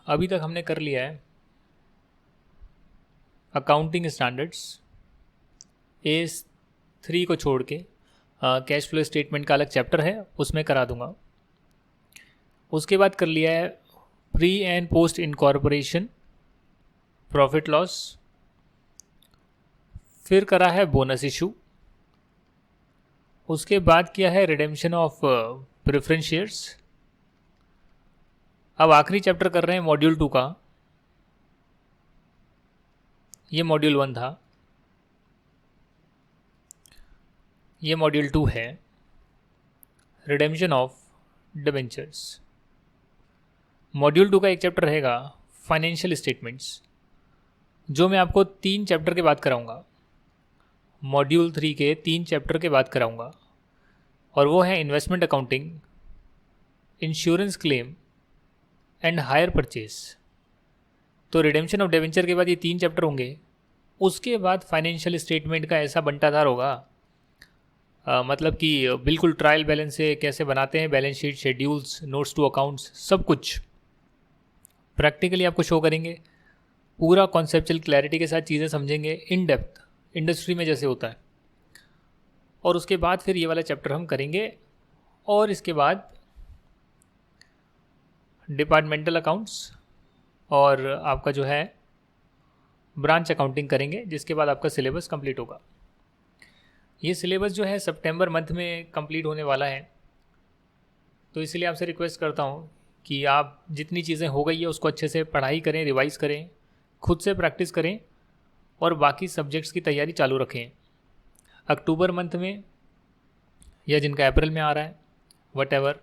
अभी तक हमने कर लिया है अकाउंटिंग स्टैंडर्ड्स A3 को छोड़ के। कैश फ्लो स्टेटमेंट का अलग चैप्टर है, उसमें करा दूंगा। उसके बाद कर लिया है pre and post incorporation profit loss. फिर करा है बोनस इशू। उसके बाद किया है रिडेम्पशन ऑफ प्रेफरेंस शेयर्स। अब आखिरी चैप्टर कर रहे हैं मॉड्यूल 2 का। ये मॉड्यूल 1 था, ये मॉड्यूल 2 है, रिडेम्पशन ऑफ डिबेंचर्स। मॉड्यूल 2 का एक चैप्टर रहेगा फाइनेंशियल स्टेटमेंट्स, जो मैं आपको 3 चैप्टर के बाद कराऊंगा। मॉड्यूल 3 के 3 चैप्टर के बाद कराऊंगा, और वो है investment accounting, insurance claim and hire purchase. तो रिडेम्पशन ऑफ डिबेंचर के बाद ये 3 चैप्टर होंगे। उसके बाद फाइनेंशियल स्टेटमेंट का ऐसा बंटाधार होगा, मतलब कि बिल्कुल ट्रायल बैलेंस से कैसे बनाते हैं, balance sheet, schedules, notes to accounts, सब कुछ प्रैक्टिकली आपको शो करेंगे। पूरा कॉन्सेप्चुअल क्लैरिटी के साथ चीज़ें समझेंगे इन डेप्थ, इंडस्ट्री में जैसे होता है। और उसके बाद फिर ये वाला चैप्टर हम करेंगे, और इसके बाद डिपार्टमेंटल अकाउंट्स और आपका जो है ब्रांच अकाउंटिंग करेंगे, जिसके बाद आपका सिलेबस कंप्लीट होगा। ये सिलेबस जो है सितंबर मंथ में कंप्लीट होने वाला है, तो इसलिए आपसे रिक्वेस्ट करता हूँ कि आप जितनी चीज़ें हो गई है उसको अच्छे से पढ़ाई करें, रिवाइज़ करें, खुद से प्रैक्टिस करें, और बाकी सब्जेक्ट्स की तैयारी चालू रखें। अक्टूबर मंथ में या जिनका अप्रैल में आ रहा है, वटेवर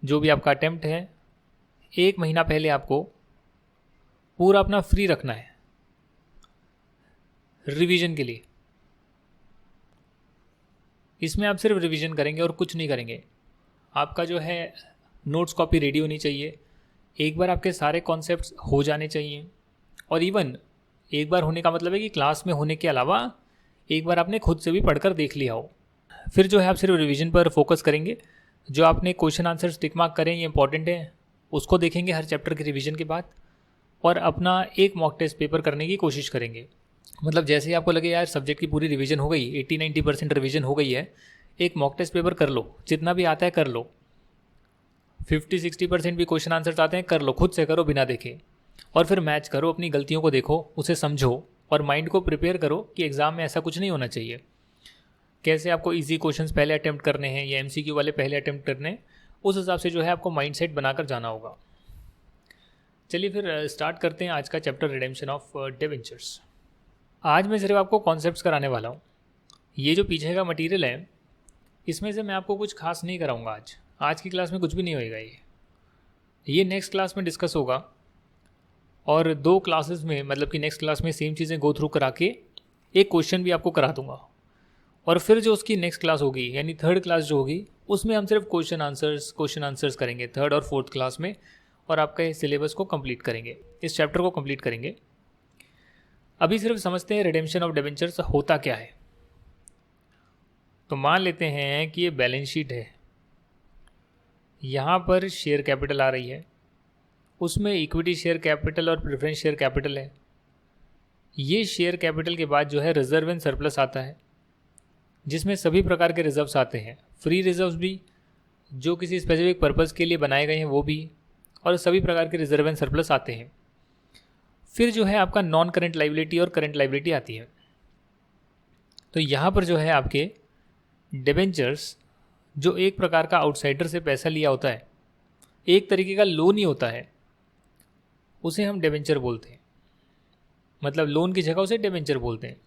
जो भी आपका अटेम्प्ट है, 1 महीना पहले आपको पूरा अपना फ्री रखना है रिवीजन के लिए। इसमें आप सिर्फ रिवीजन करेंगे और कुछ नहीं करेंगे। आपका जो है नोट्स कॉपी रेडी होनी चाहिए, एक बार आपके सारे कॉन्सेप्ट्स हो जाने चाहिए, और इवन एक बार होने का मतलब है कि क्लास में होने के अलावा एक बार आपने खुद से भी पढ़कर देख लिया हो। फिर जो है आप सिर्फ रिवीजन पर फोकस करेंगे। जो आपने क्वेश्चन आंसर टिक मार्क करें, ये इंपॉर्टेंट है, उसको देखेंगे हर चैप्टर के रिवीजन के बाद, और अपना एक मॉक टेस्ट पेपर करने की कोशिश करेंगे। मतलब जैसे ही आपको लगे यार सब्जेक्ट की पूरी रिवीजन हो गई, 80-90% रिवीजन हो गई है, एक मॉक टेस्ट पेपर कर लो, जितना भी आता है कर लो। 50-60% भी क्वेश्चन आंसर्स आते हैं, कर लो, खुद से करो बिना देखे, और फिर मैच करो, अपनी गलतियों को देखो, उसे समझो, और माइंड को प्रिपेयर करो कि एग्ज़ाम में ऐसा कुछ नहीं होना चाहिए। कैसे आपको इजी क्वेश्चंस पहले अटैम्प्ट करने हैं या एमसीक्यू वाले पहले अटैम्प्ट करने हैं, उस हिसाब से जो है आपको माइंडसेट बनाकर जाना होगा। चलिए फिर स्टार्ट करते हैं आज का चैप्टर, रिडेम्पशन ऑफ डिबेंचर्स। आज मैं सिर्फ आपको कॉन्सेप्ट्स कराने वाला हूँ। ये जो पीछे का मटेरियल है, इसमें से मैं आपको कुछ खास नहीं कराऊंगा। आज की क्लास में कुछ भी नहीं होएगा। ये नेक्स्ट क्लास में डिस्कस होगा, और 2 क्लासेस में, मतलब कि नेक्स्ट क्लास में सेम चीज़ें गो थ्रू करा के एक क्वेश्चन भी आपको करा दूंगा। और फिर जो उसकी नेक्स्ट क्लास होगी, यानी 3rd क्लास जो होगी, उसमें हम सिर्फ क्वेश्चन आंसर्स करेंगे 3rd और 4th क्लास में, और आपका इस सिलेबस को कंप्लीट करेंगे, इस चैप्टर को कंप्लीट करेंगे। अभी सिर्फ समझते हैं रिडेम्पशन ऑफ डिबेंचर्स होता क्या है। तो मान लेते हैं कि ये बैलेंस शीट है, यहाँ पर शेयर कैपिटल आ रही है, उसमें इक्विटी शेयर कैपिटल और प्रेफरेंस शेयर कैपिटल है। ये शेयर कैपिटल के बाद जो है रिजर्व एंड सरप्लस आता है, जिसमें सभी प्रकार के रिजर्व्स आते हैं, फ्री रिजर्व्स भी, जो किसी स्पेसिफिक पर्पज़ के लिए बनाए गए हैं वो भी, और सभी प्रकार के रिजर्व एंड सरप्लस आते हैं। फिर जो है आपका नॉन करंट लाइबिलिटी और करंट लाइबिलिटी आती है। तो यहाँ पर जो है आपके डिबेंचर्स, जो एक प्रकार का आउटसाइडर से पैसा लिया होता है, एक तरीके का लोन ही होता है, उसे हम डिबेंचर बोलते हैं। मतलब लोन की जगह उसे डिबेंचर बोलते हैं।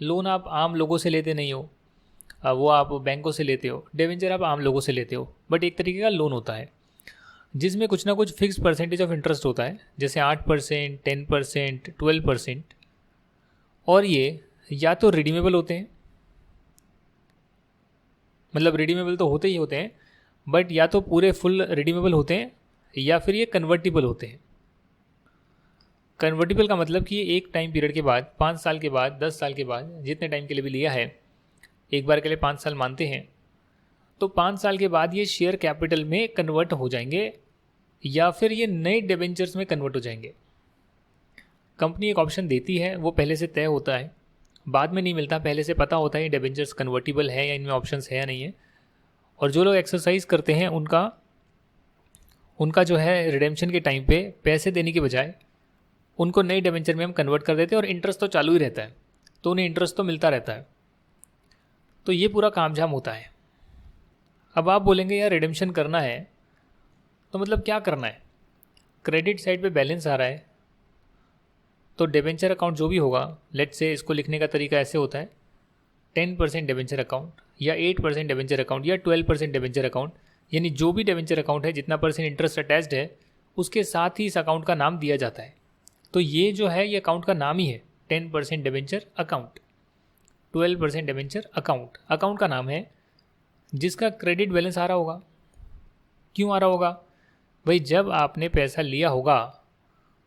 लोन आप आम लोगों से लेते नहीं हो, वो आप बैंकों से लेते हो, डिबेंचर आप आम लोगों से लेते हो, बट एक तरीके का लोन होता है, जिसमें कुछ ना कुछ फिक्स परसेंटेज ऑफ इंटरेस्ट होता है, जैसे 8%, 10%, 12%। और ये या तो रिडीमेबल होते हैं, मतलब रिडीमेबल तो होते ही होते हैं, बट या तो पूरे फुल रिडीमेबल होते हैं, या फिर ये कन्वर्टिबल होते हैं। कन्वर्टिबल का मतलब कि एक टाइम पीरियड के बाद, 5 साल के बाद, 10 साल के बाद, जितने टाइम के लिए भी लिया है, एक बार के लिए 5 साल मानते हैं, तो 5 साल के बाद ये शेयर कैपिटल में कन्वर्ट हो जाएंगे या फिर ये नए डिबेंचर्स में कन्वर्ट हो जाएंगे। कंपनी एक ऑप्शन देती है, वो पहले से तय होता है, बाद में नहीं मिलता, पहले से पता होता है ये डिबेंचर्स कन्वर्टिबल है या इनमें ऑप्शंस है या नहीं है। और जो लोग एक्सरसाइज करते हैं उनका जो है रिडेम्पशन के टाइम पे पैसे देने की बजाय उनको नए डिबेंचर में हम कन्वर्ट कर देते हैं, और इंटरेस्ट तो चालू ही रहता है, तो उन्हें इंटरेस्ट तो मिलता रहता है। तो ये पूरा कामझाम होता है। अब आप बोलेंगे यार रिडेम्पशन करना है तो मतलब क्या करना है? क्रेडिट साइड पे बैलेंस आ रहा है, तो डिबेंचर अकाउंट जो भी होगा, लेट्स से इसको लिखने का तरीका ऐसे होता है, 10% डिबेंचर अकाउंट या 8% डिबेंचर अकाउंट या 12% डिबेंचर अकाउंट, यानी जो भी डिबेंचर अकाउंट है जितना परसेंट इंटरेस्ट अटैच्ड है उसके साथ ही इस अकाउंट का नाम दिया जाता है। तो ये जो है ये अकाउंट का नाम ही है 10% debenture account, 12% debenture account, account का नाम है जिसका क्रेडिट बैलेंस आ रहा होगा। क्यों आ रहा होगा? भाई जब आपने पैसा लिया होगा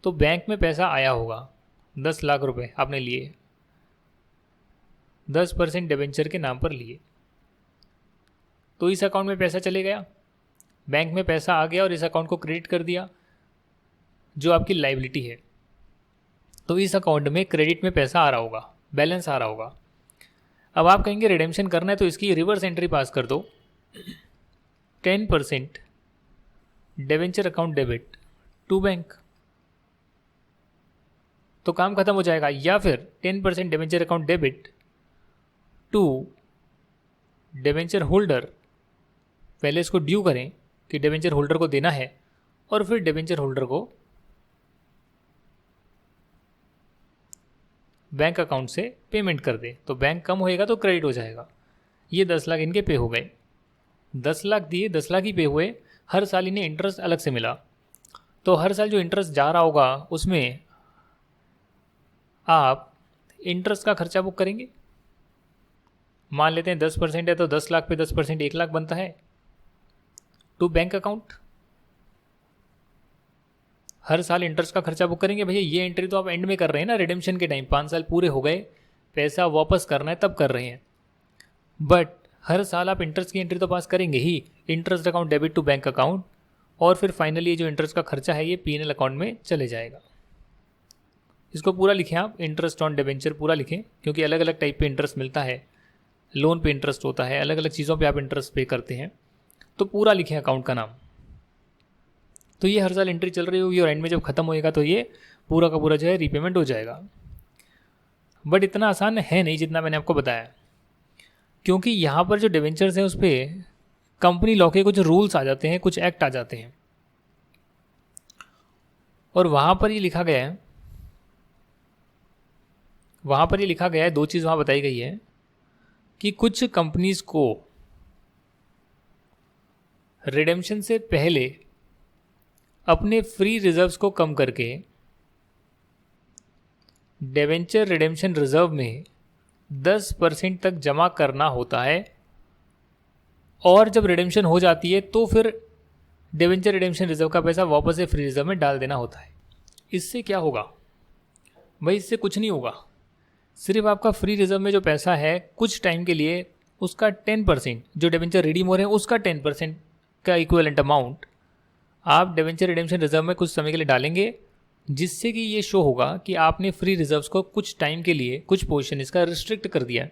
तो बैंक में पैसा आया होगा, 10 लाख रुपए आपने लिए, 10% डिबेंचर के नाम पर लिए, तो इस अकाउंट में पैसा चले गया, बैंक में पैसा आ गया और इस अकाउंट को क्रेडिट कर दिया जो आपकी लायबिलिटी है। तो इस अकाउंट में क्रेडिट में पैसा आ रहा होगा, बैलेंस आ रहा होगा। अब आप कहेंगे रिडेम्पशन करना है तो इसकी रिवर्स एंट्री पास कर दो, 10% debenture account debit to bank, तो काम खत्म हो जाएगा। या फिर 10% debenture account debit to debenture holder, पहले इसको ड्यू करें कि डिबेंचर होल्डर को देना है और फिर डिबेंचर होल्डर को बैंक अकाउंट से पेमेंट कर दे, तो बैंक कम होएगा तो क्रेडिट हो जाएगा। ये 10 लाख इनके पे हो गए, 10 लाख दिए, 10 लाख ही पे हुए, हर साल इन्हें इंटरेस्ट अलग से मिला। तो हर साल जो इंटरेस्ट जा रहा होगा उसमें आप इंटरेस्ट का खर्चा बुक करेंगे। मान लेते हैं 10% है तो 10 लाख पे 10% 1 लाख बनता है टू बैंक अकाउंट। हर साल इंटरेस्ट का खर्चा बुक करेंगे। भैया ये एंट्री तो आप एंड में कर रहे हैं ना, रिडेम्पशन के टाइम 5 साल पूरे हो गए, पैसा वापस करना है तब कर रहे हैं, बट हर साल आप इंटरेस्ट की एंट्री तो पास करेंगे ही, interest account debit to bank account, और फिर फाइनली जो इंटरेस्ट का खर्चा है ये पीएनएल अकाउंट में चले जाएगा। इसको पूरा लिखें आप, इंटरेस्ट ऑन डिबेंचर पूरा लिखें, क्योंकि अलग अलग टाइप पे इंटरेस्ट मिलता है, लोन पे इंटरेस्ट होता है, अलग अलग चीज़ों पे आप इंटरेस्ट पे करते हैं, तो पूरा लिखें अकाउंट का नाम। तो ये हर साल एंट्री चल रही होगी और एंड में जब खत्म होएगा तो ये पूरा का पूरा जो है रीपेमेंट हो जाएगा। बट इतना आसान है नहीं जितना मैंने आपको बताया, क्योंकि यहाँ पर जो डिबेंचर्स हैं उस पर कंपनी लॉ के कुछ रूल्स आ जाते हैं, कुछ एक्ट आ जाते हैं, और वहाँ पर ये लिखा गया है, दो चीज़ वहाँ बताई गई है कि कुछ कंपनीज को रिडेम्पशन से पहले अपने फ्री रिजर्व्स को कम करके डिबेंचर रिडेम्पशन रिजर्व में 10% तक जमा करना होता है, और जब रिडेम्पशन हो जाती है तो फिर डिबेंचर रिडेम्पशन रिजर्व का पैसा वापस से फ्री रिजर्व में डाल देना होता है। इससे क्या होगा भाई? इससे कुछ नहीं होगा, सिर्फ आपका फ्री रिजर्व में जो पैसा है कुछ टाइम के लिए उसका 10%, जो डिबेंचर रिडीम हो रहे हैं उसका 10% का इक्विवेलेंट अमाउंट आप डिबेंचर रिडेम्पशन रिजर्व में कुछ समय के लिए डालेंगे, जिससे कि ये शो होगा कि आपने फ्री रिजर्व्स को कुछ टाइम के लिए, कुछ पोर्शन इसका रिस्ट्रिक्ट कर दिया है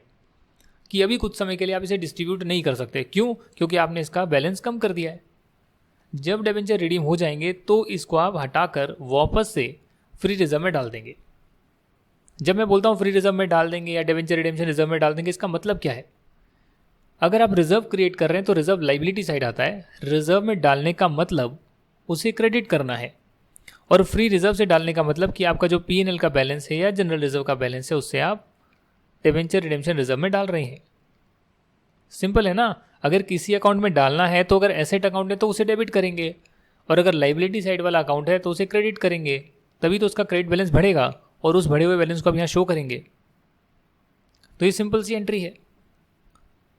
कि अभी कुछ समय के लिए आप इसे डिस्ट्रीब्यूट नहीं कर सकते। क्यों? क्योंकि आपने इसका बैलेंस कम कर दिया है। जब डिबेंचर रिडीम हो जाएंगे तो इसको आप हटाकर वापस से फ्री रिजर्व में डाल देंगे। जब मैं बोलता हूँ फ्री रिजर्व में डाल देंगे या डिबेंचर रिडेम्पशन रिजर्व में डाल देंगे, इसका मतलब क्या है? अगर आप रिजर्व क्रिएट कर रहे हैं तो रिजर्व लाइबिलिटी साइड आता है, रिजर्व में डालने का मतलब उसे क्रेडिट करना है, और फ्री रिजर्व से डालने का मतलब कि आपका जो पीएनएल का बैलेंस है या जनरल रिजर्व का बैलेंस है उससे आप डिबेंचर रिडेम्पशन रिजर्व में डाल रहे हैं। सिंपल है ना? अगर किसी अकाउंट में डालना है तो अगर एसेट अकाउंट है तो उसे डेबिट करेंगे, और अगर लाइबिलिटी साइड वाला अकाउंट है तो उसे क्रेडिट करेंगे, तभी तो उसका क्रेडिट बैलेंस बढ़ेगा और उस बढ़े हुए बैलेंस को आप यहाँ शो करेंगे। तो ये सिंपल सी एंट्री है।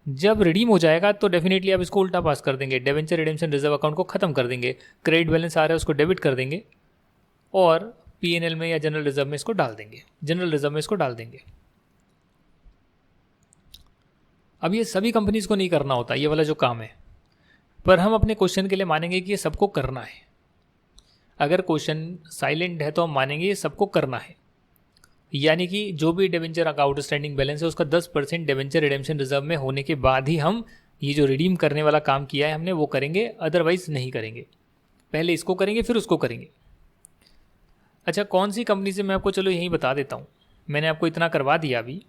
जब रिडीम हो जाएगा तो डेफिनेटली आप इसको उल्टा पास कर देंगे, डिबेंचर रिडेम्पशन रिजर्व अकाउंट को खत्म कर देंगे, क्रेडिट बैलेंस आ रहा है उसको डेबिट कर देंगे और पीएनएल में या जनरल रिजर्व में इसको डाल देंगे, जनरल रिजर्व में इसको डाल देंगे। अब ये सभी कंपनीज को नहीं करना होता ये वाला जो काम है, पर हम अपने क्वेश्चन के लिए मानेंगे कि ये सबको करना है। अगर क्वेश्चन साइलेंट है तो हम मानेंगे ये सबको करना है, यानी कि जो भी डिबेंचर का आउटस्टैंडिंग बैलेंस है उसका 10% डिबेंचर रिडेम्पशन रिजर्व में होने के बाद ही हम ये जो रिडीम करने वाला काम किया है हमने वो करेंगे, अदरवाइज नहीं करेंगे। पहले इसको करेंगे फिर उसको करेंगे। अच्छा, कौन सी कंपनी से मैं आपको चलो यही बता देता हूँ। मैंने आपको इतना करवा दिया, अभी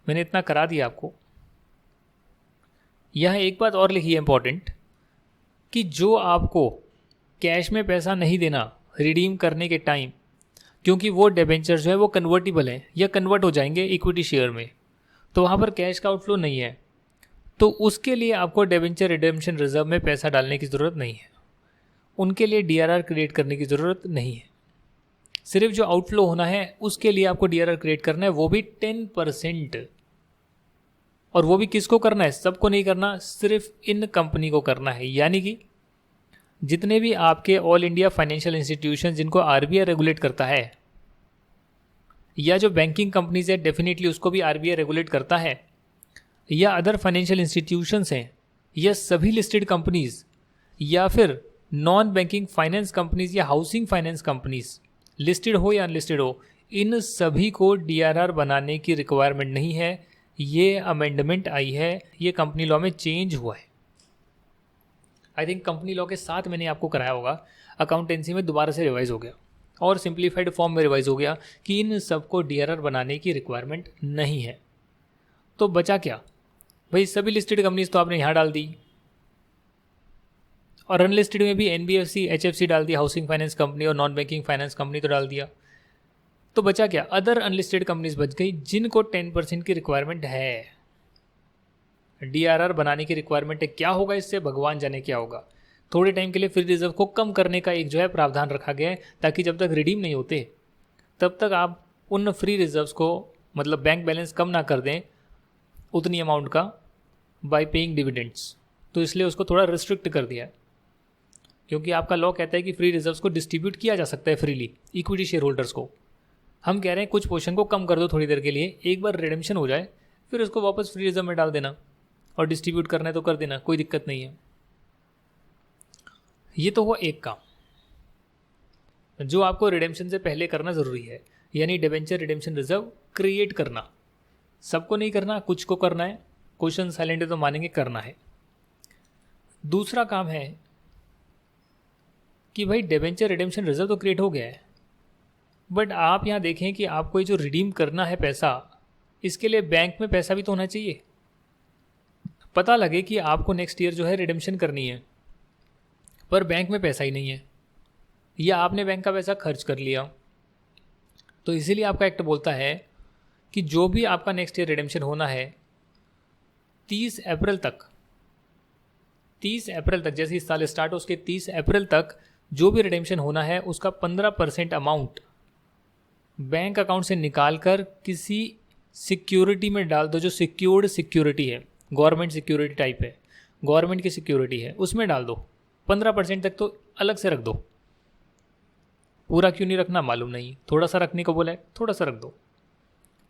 मैंने इतना करा दिया आपको। यह एक बात और लिखी है इंपॉर्टेंट, कि जो आपको कैश में पैसा नहीं देना रिडीम करने के टाइम, क्योंकि वो डिबेंचर जो है वो कन्वर्टिबल है या कन्वर्ट हो जाएंगे इक्विटी शेयर में, तो वहाँ पर कैश का आउटफ्लो नहीं है, तो उसके लिए आपको डिबेंचर रिडेम्पशन रिजर्व में पैसा डालने की ज़रूरत नहीं है। उनके लिए डीआरआर क्रिएट करने की ज़रूरत नहीं है। सिर्फ जो आउटफ्लो होना है उसके लिए आपको डीआरआर क्रिएट करना है, वो भी 10%। और वो भी किसको करना है? सबको नहीं करना, सिर्फ इन कंपनी को करना है। यानी कि जितने भी आपके ऑल इंडिया फाइनेंशियल इंस्टीट्यूशन जिनको आरबीआई रेगुलेट करता है, या जो बैंकिंग कंपनीज है डेफिनेटली उसको भी आरबीआई रेगुलेट करता है, या अदर फाइनेंशियल इंस्टीट्यूशंस हैं, या सभी लिस्टेड कंपनीज, या फिर नॉन बैंकिंग फाइनेंस कंपनीज या हाउसिंग फाइनेंस कंपनीज, लिस्टेड हो या अनलिस्टेड हो, इन सभी को डीआरआर बनाने की रिक्वायरमेंट नहीं है। ये अमेंडमेंट आई है, ये कंपनी लॉ में चेंज हुआ है। आई थिंक कंपनी लॉ के साथ मैंने आपको कराया होगा, अकाउंटेंसी में दोबारा से रिवाइज हो गया और सिंप्लीफाइड फॉर्म में रिवाइज हो गया कि इन सबको डीआरआर बनाने की रिक्वायरमेंट नहीं है। तो बचा क्या भाई? सभी लिस्टेड कंपनीज तो आपने यहाँ डाल दी, और अनलिस्टेड में भी एनबीएफसी, एचएफसी डाल दिया, हाउसिंग फाइनेंस कंपनी और नॉन बैंकिंग फाइनेंस कंपनी तो डाल दिया। तो बचा क्या? अदर अनलिस्टेड कंपनीज बच गई जिनको 10% की रिक्वायरमेंट है, डीआरआर बनाने की रिक्वायरमेंट है। क्या होगा इससे? भगवान जाने क्या होगा। थोड़े टाइम के लिए फ्री रिजर्व को कम करने का एक जो है प्रावधान रखा गया है, ताकि जब तक रिडीम नहीं होते तब तक आप उन फ्री रिजर्व्स को, मतलब बैंक बैलेंस कम ना कर दें उतनी अमाउंट का बाय पेइंग डिविडेंड्स। तो इसलिए उसको थोड़ा रिस्ट्रिक्ट कर दिया है, क्योंकि आपका लॉ कहता है कि फ्री रिजर्व्स को डिस्ट्रीब्यूट किया जा सकता है फ्रीली इक्विटी शेयर होल्डर्स को। हम कह रहे हैं कुछ पोर्शन को कम कर दो थोड़ी देर के लिए, एक बार रिडेम्पशन हो जाए फिर उसको वापस फ्री रिजर्व में डाल देना, और डिस्ट्रीब्यूट करना है तो कर देना, कोई दिक्कत नहीं है। ये तो हुआ एक काम जो आपको रिडेम्पशन से पहले करना ज़रूरी है, यानी डिबेंचर रिडेम्पशन रिजर्व क्रिएट करना। सबको नहीं करना, कुछ को करना है। क्वेश्चन साइलेंट है तो मानेंगे करना है। दूसरा काम है कि भाई डिबेंचर रिडेम्पशन रिजर्व तो क्रिएट हो गया है, बट आप यहाँ देखें कि आपको ये जो रिडीम करना है पैसा, इसके लिए बैंक में पैसा भी तो होना चाहिए। पता लगे कि आपको नेक्स्ट ईयर जो है रिडेम्पशन करनी है, पर बैंक में पैसा ही नहीं है, या आपने बैंक का पैसा खर्च कर लिया, तो इसीलिए आपका एक्ट बोलता है कि जो भी आपका नेक्स्ट ईयर रिडेम्पशन होना है 30 अप्रैल तक, जैसे इस साल स्टार्ट हो उसके 30 अप्रैल तक जो भी रिडेम्पशन होना है उसका 15% अमाउंट बैंक अकाउंट से निकाल कर किसी सिक्योरिटी में डाल दो, जो सिक्योर्ड सिक्योरिटी है, गवर्नमेंट सिक्योरिटी टाइप है, गवर्नमेंट की सिक्योरिटी है, उसमें डाल दो। 15% तक तो अलग से रख दो। पूरा क्यों नहीं रखना मालूम नहीं, थोड़ा सा रखने को बोला है, थोड़ा सा रख दो।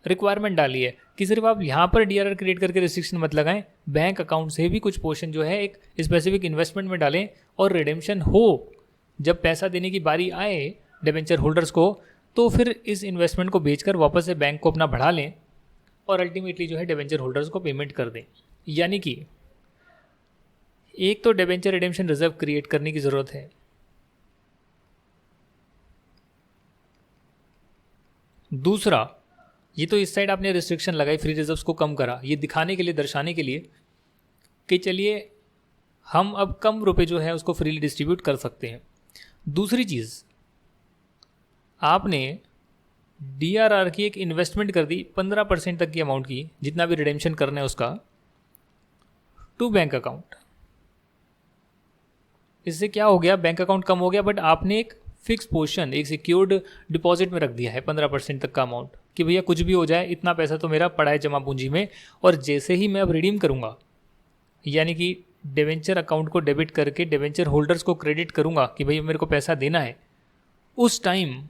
रिक्वायरमेंट डाली है कि सिर्फ आप यहाँ पर डीआरआर क्रिएट करके रिस्ट्रिक्शन मत लगाएं, बैंक अकाउंट से भी कुछ पोर्शन जो है एक स्पेसिफिक इन्वेस्टमेंट में डालें, और रिडेम्पशन हो, जब पैसा देने की बारी आए डिबेंचर होल्डर्स को, तो फिर इस इन्वेस्टमेंट को बेचकर वापस से बैंक को अपना बढ़ा लें और अल्टीमेटली जो है डिबेंचर होल्डर्स को पेमेंट कर दें। यानी कि एक तो डिबेंचर रिडेम्पशन रिजर्व क्रिएट करने की ज़रूरत है, दूसरा ये तो इस साइड आपने रिस्ट्रिक्शन लगाई, फ्री रिजर्व्स को कम करा, ये दिखाने के लिए, दर्शाने के लिए कि चलिए हम अब कम रुपए जो है उसको फ्रीली डिस्ट्रीब्यूट कर सकते हैं। दूसरी चीज़, आपने डीआरआर की एक इन्वेस्टमेंट कर दी 15% तक की अमाउंट की, जितना भी रिडेम्पशन करना है उसका, टू बैंक अकाउंट। इससे क्या हो गया? बैंक अकाउंट कम हो गया, बट आपने एक फिक्स पोर्शन, एक सिक्योर्ड डिपॉजिट में रख दिया है 15% तक का अमाउंट, कि भैया कुछ भी हो जाए इतना पैसा तो मेरा पड़ा है जमा पूंजी में, और जैसे ही मैं अब रिडीम करूँगा, यानी कि डिवेंचर अकाउंट को डेबिट करके डिवेंचर होल्डर्स को क्रेडिट करूँगा कि भैया मेरे को पैसा देना है, उस टाइम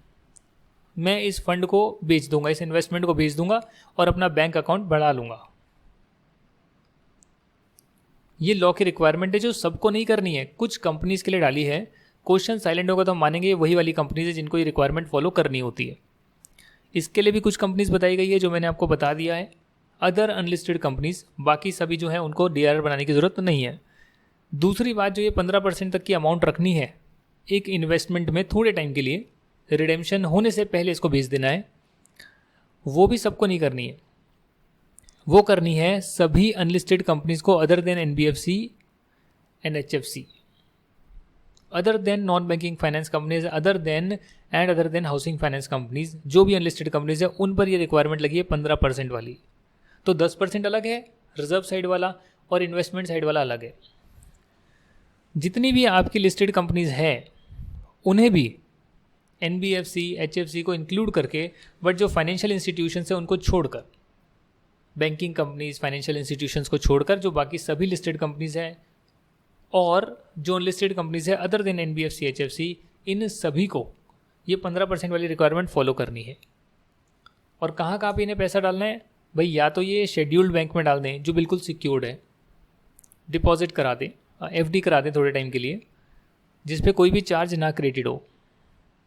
मैं इस फंड को बेच दूंगा, इस इन्वेस्टमेंट को बेच दूंगा और अपना बैंक अकाउंट बढ़ा लूँगा। ये लॉ की रिक्वायरमेंट है जो सबको नहीं करनी है, कुछ कंपनीज के लिए डाली है। क्वेश्चन साइलेंट होगा तो हम मानेंगे वही वाली कंपनीज है जिनको ये रिक्वायरमेंट फॉलो करनी होती है। इसके लिए भी कुछ कंपनीज बताई गई है जो मैंने आपको बता दिया है, अदर अनलिस्टेड कंपनीज। बाकी सभी जो है उनको DRR बनाने की ज़रूरत नहीं है। दूसरी बात, जो ये 15% तक की अमाउंट रखनी है एक इन्वेस्टमेंट में थोड़े टाइम के लिए, रिडेम्पशन होने से पहले इसको भेज देना है, वो भी सबको नहीं करनी है। वो करनी है सभी अनलिस्टेड कंपनीज को, other than NBFC and HFC, other than non banking finance companies, other than housing finance companies. जो भी अनलिस्टेड कंपनीज है उन पर ये रिक्वायरमेंट लगी है 15% वाली। तो 10% अलग है रिजर्व साइड वाला और इन्वेस्टमेंट साइड वाला अलग है। जितनी भी आपकी लिस्टेड कंपनीज हैं उन्हें भी NBFC HFC को इंक्लूड करके, बट जो फाइनेंशियल इंस्टीट्यूशंस है उनको छोड़कर, बैंकिंग कंपनीज फाइनेंशियल इंस्टीट्यूशंस को छोड़कर जो बाकी सभी लिस्टेड कंपनीज हैं और जो अनलिस्टेड कंपनीज है अदर देन NBFC HFC, इन सभी को ये 15% वाली रिक्वायरमेंट फॉलो करनी है। और कहाँ कहाँ पे इन्हें पैसा डालना है भाई? या तो ये शेड्यूल्ड बैंक में डाल दें जो बिल्कुल सिक्योर्ड है, डिपॉजिट करा दें, FD करा दें थोड़े टाइम के लिए, जिस पे कोई भी चार्ज ना क्रिएटेड हो।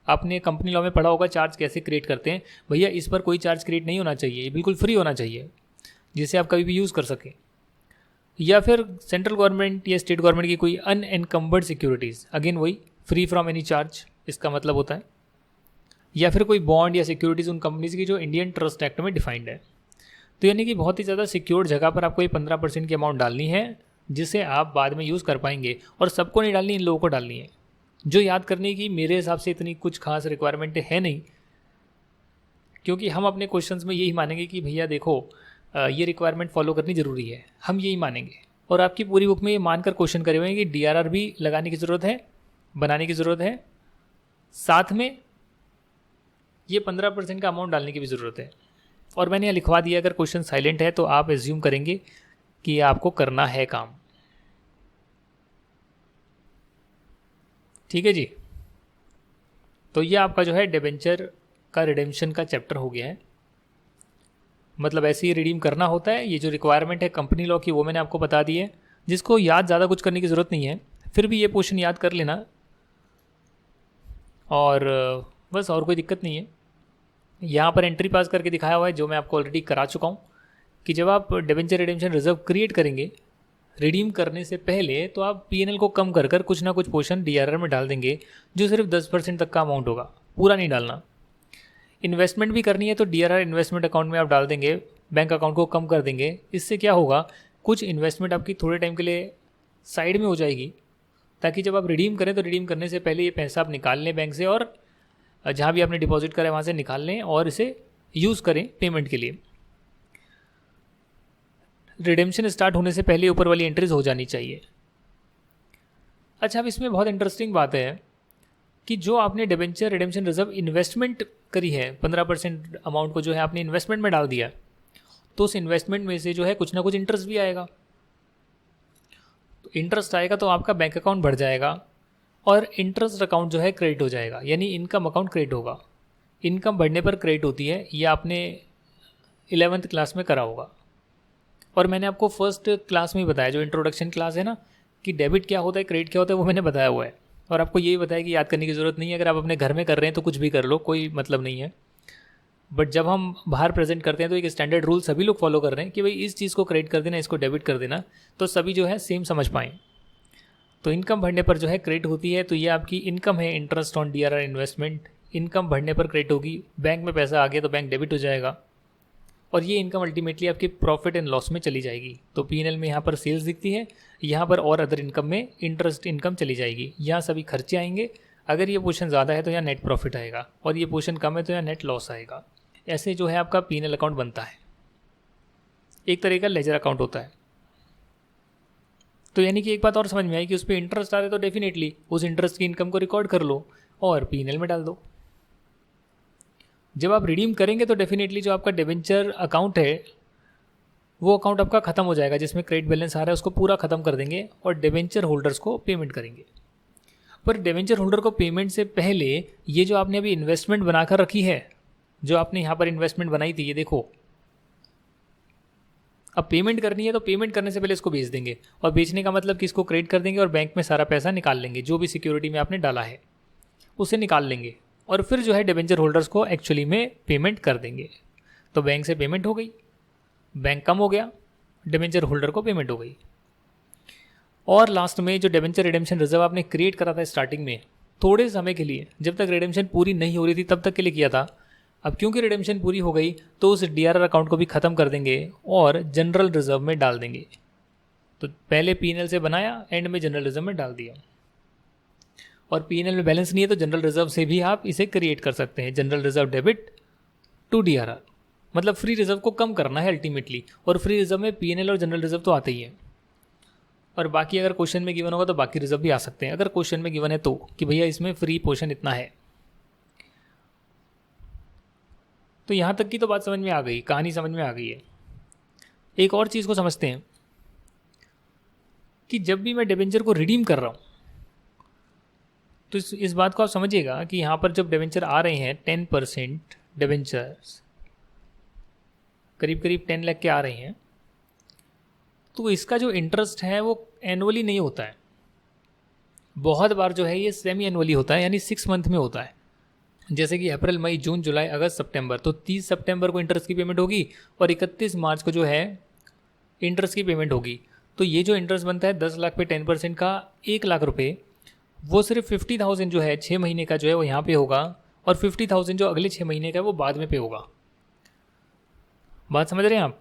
आपने कंपनी लॉ में पढ़ा होगा चार्ज कैसे क्रिएट करते हैं। भैया इस पर कोई चार्ज क्रिएट नहीं होना चाहिए, ये बिल्कुल फ्री होना चाहिए जिसे आप कभी भी यूज़ कर सकें। या फिर सेंट्रल गवर्नमेंट या स्टेट गवर्नमेंट की कोई अनएनकम्बर्ड सिक्योरिटीज़, अगेन वही फ्री फ्रॉम एनी चार्ज इसका मतलब होता है। या फिर कोई बॉन्ड या सिक्योरिटीज़ उन कंपनीज़ की जो इंडियन ट्रस्ट एक्ट में डिफाइंड है। तो यानी कि बहुत ही ज़्यादा सिक्योर्ड जगह पर आपको ये 15% की अमाउंट डालनी है जिसे आप बाद में यूज़ कर पाएंगे। और सबको नहीं डालनी, इन लोगों को डालनी है। जो याद करने की मेरे हिसाब से इतनी कुछ खास रिक्वायरमेंट है नहीं, क्योंकि हम अपने क्वेश्चंस में यही मानेंगे कि भैया देखो ये रिक्वायरमेंट फॉलो करनी ज़रूरी है, हम यही मानेंगे। और आपकी पूरी बुक में ये मानकर क्वेश्चन करे हुए हैं कि DRR भी लगाने की ज़रूरत है, बनाने की ज़रूरत है, साथ में ये 15% का अमाउंट डालने की भी ज़रूरत है। और मैंने यहाँ लिखवा दिया, अगर क्वेश्चन साइलेंट है तो आप एज्यूम करेंगे कि आपको करना है काम। ठीक है जी। तो ये आपका जो है डिबेंचर का रिडेम्पशन का चैप्टर हो गया है। मतलब ऐसे ही रिडीम करना होता है। ये जो रिक्वायरमेंट है कंपनी लॉ की वो मैंने आपको बता दी है, जिसको याद ज़्यादा कुछ करने की ज़रूरत नहीं है, फिर भी ये पोर्शन याद कर लेना और बस, और कोई दिक्कत नहीं है। यहाँ पर एंट्री पास करके दिखाया हुआ है जो मैं आपको ऑलरेडी करा चुका हूँ कि जब आप डिबेंचर रिडेम्पशन रिजर्व क्रिएट करेंगे रिडीम करने से पहले, तो आप P&L को कम कर कर कुछ ना कुछ पोर्शन DRR में डाल देंगे जो सिर्फ 10% तक का अमाउंट होगा, पूरा नहीं डालना। इन्वेस्टमेंट भी करनी है तो DRR इन्वेस्टमेंट अकाउंट में आप डाल देंगे, बैंक अकाउंट को कम कर देंगे। इससे क्या होगा, कुछ इन्वेस्टमेंट आपकी थोड़े टाइम के लिए साइड में हो जाएगी, ताकि जब आप रिडीम करें तो रिडीम करने से पहले ये पैसा आप निकाल लें बैंक से, और जहाँ भी आपने डिपॉजिट करा है वहाँ से निकाल लें और इसे यूज़ करें पेमेंट के लिए। रिडेम्पशन स्टार्ट होने से पहले ऊपर वाली एंट्रीज हो जानी चाहिए। अच्छा, अब इसमें बहुत इंटरेस्टिंग बात है कि जो आपने डिबेंचर रिडेम्पशन रिजर्व इन्वेस्टमेंट करी है, 15% अमाउंट को जो है आपने इन्वेस्टमेंट में डाल दिया, तो उस इन्वेस्टमेंट में से जो है कुछ ना कुछ इंटरेस्ट भी आएगा। तो इंटरेस्ट आएगा तो आपका बैंक अकाउंट बढ़ जाएगा और इंटरेस्ट अकाउंट जो है क्रेडिट हो जाएगा, यानी इनकम अकाउंट क्रेडिट होगा। इनकम बढ़ने पर क्रेडिट होती है, ये आपने 11th क्लास में करा होगा। और मैंने आपको फर्स्ट क्लास में ही बताया, जो इंट्रोडक्शन क्लास है ना, कि डेबिट क्या होता है क्रेडिट क्या होता है, वो मैंने बताया हुआ है। और आपको यही बताया कि याद करने की ज़रूरत नहीं है, अगर आप अपने घर में कर रहे हैं तो कुछ भी कर लो, कोई मतलब नहीं है। बट जब हम बाहर प्रेजेंट करते हैं तो एक स्टैंडर्ड रूल सभी लोग फॉलो कर रहे हैं कि भाई इस चीज़ को क्रेडिट कर देना, इसको डेबिट कर देना, तो सभी जो है सेम समझ पाएँ। तो इनकम बढ़ने पर जो है क्रेडिट होती है, तो ये आपकी इनकम है, interest on DRR investment. Income बढ़ने पर क्रेडिट होगी, बैंक में पैसा आ गया तो बैंक डेबिट हो जाएगा, और ये इनकम अल्टीमेटली आपकी प्रॉफिट एंड लॉस में चली जाएगी। तो P&L में यहाँ पर सेल्स दिखती है, यहाँ पर और अदर इनकम में इंटरेस्ट इनकम चली जाएगी, यहाँ सभी खर्चे आएंगे। अगर ये पोर्शन ज़्यादा है तो यहाँ नेट प्रॉफिट आएगा, और ये पोर्शन कम है तो यहाँ नेट लॉस आएगा। ऐसे जो है आपका P&L अकाउंट बनता है, एक तरह का लेजर अकाउंट होता है। तो यानी कि एक बात और समझ में आई कि उस पर इंटरेस्ट आ रहा है तो डेफिनेटली उस इंटरेस्ट की इनकम को रिकॉर्ड कर लो और P&L में डाल दो। जब आप रिडीम करेंगे तो डेफिनेटली जो आपका डिबेंचर अकाउंट है वो अकाउंट आपका ख़त्म हो जाएगा, जिसमें क्रेडिट बैलेंस आ रहा है उसको पूरा ख़त्म कर देंगे और डिबेंचर होल्डर्स को पेमेंट करेंगे। पर डिबेंचर होल्डर को पेमेंट से पहले ये जो आपने अभी इन्वेस्टमेंट बनाकर रखी है, जो आपने यहाँ पर इन्वेस्टमेंट बनाई थी, ये देखो, अब पेमेंट करनी है तो पेमेंट करने से पहले इसको बेच देंगे, और बेचने का मतलब कि इसको क्रेडिट कर देंगे और बैंक में सारा पैसा निकाल लेंगे, जो भी सिक्योरिटी में आपने डाला है उसे निकाल लेंगे, और फिर जो है डिबेंचर होल्डर्स को एक्चुअली में पेमेंट कर देंगे। तो बैंक से पेमेंट हो गई, बैंक कम हो गया, डिबेंचर होल्डर को पेमेंट हो गई। और लास्ट में जो डिबेंचर रिडेम्पशन रिजर्व आपने क्रिएट करा था स्टार्टिंग में थोड़े समय के लिए, जब तक रिडेम्पशन पूरी नहीं हो रही थी तब तक के लिए किया था, अब क्योंकि रिडेम्पशन पूरी हो गई तो उस डीआरआर अकाउंट को भी ख़त्म कर देंगे और जनरल रिजर्व में डाल देंगे। तो पहले पीएनएल से बनाया, एंड में जनरल रिजर्व में डाल दिया। और पीएनएल में बैलेंस नहीं है तो जनरल रिजर्व से भी आप इसे क्रिएट कर सकते हैं, general reserve debit to DRR, मतलब फ्री रिजर्व को कम करना है अल्टीमेटली। और फ्री रिजर्व में पीएनएल और जनरल रिजर्व तो आते ही है, और बाकी अगर क्वेश्चन में गिवन होगा तो बाकी रिजर्व भी आ सकते हैं, अगर क्वेश्चन में गिवन है तो, कि भैया इसमें फ्री पोर्शन इतना है। तो यहाँ तक की तो बात समझ में आ गई, कहानी समझ में आ गई है। एक और चीज़ को समझते हैं कि जब भी मैं डिबेंचर को रिडीम कर रहा हूँ तो इस बात को आप समझिएगा कि यहाँ पर जब डिबेंचर आ रहे हैं 10% डिबेंचर्स करीब करीब 10 लाख के आ रहे हैं, तो इसका जो इंटरेस्ट है वो एनुअली नहीं होता है, बहुत बार जो है ये सेमी एनुअली होता है, यानी 6 मंथ में होता है। जैसे कि अप्रैल मई जून जुलाई अगस्त सितंबर, तो 30 सितंबर को इंटरेस्ट की पेमेंट होगी और 31 मार्च को जो है इंटरेस्ट की पेमेंट होगी। तो ये जो इंटरेस्ट बनता है 10 लाख पे 10% का 1 लाख रुपये, वो सिर्फ 50,000 जो है 6 महीने का जो है वो यहाँ पे होगा, और 50,000 जो अगले 6 महीने का है वो बाद में पे होगा। बात समझ रहे हैं आप?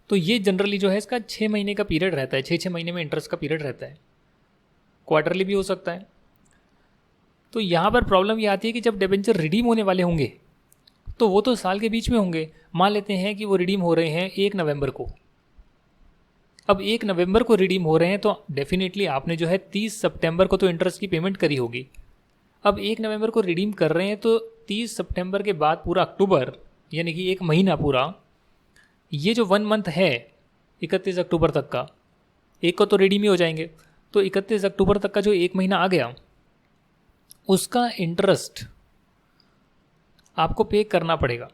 तो ये जनरली जो है इसका 6 महीने का पीरियड रहता है, 6 महीने में इंटरेस्ट का पीरियड रहता है, क्वार्टरली भी हो सकता है। तो यहाँ पर प्रॉब्लम ये आती है कि जब डिबेंचर रिडीम होने वाले होंगे तो वो तो साल के बीच में होंगे। मान लेते हैं कि वो रिडीम हो रहे हैं 1 नवंबर को, अब 1 नवंबर को रिडीम हो रहे हैं तो डेफिनेटली आपने जो है 30 सितंबर को तो इंटरेस्ट की पेमेंट करी होगी। अब 1 नवंबर को रिडीम कर रहे हैं तो 30 सितंबर के बाद पूरा अक्टूबर, यानी कि 1 महीना पूरा, ये जो 1 मंथ है 31 अक्टूबर तक का, एक को तो रिडीम ही हो जाएंगे, तो 31 अक्टूबर तक का जो 1 महीना आ गया उसका इंटरेस्ट आपको पे करना पड़ेगा।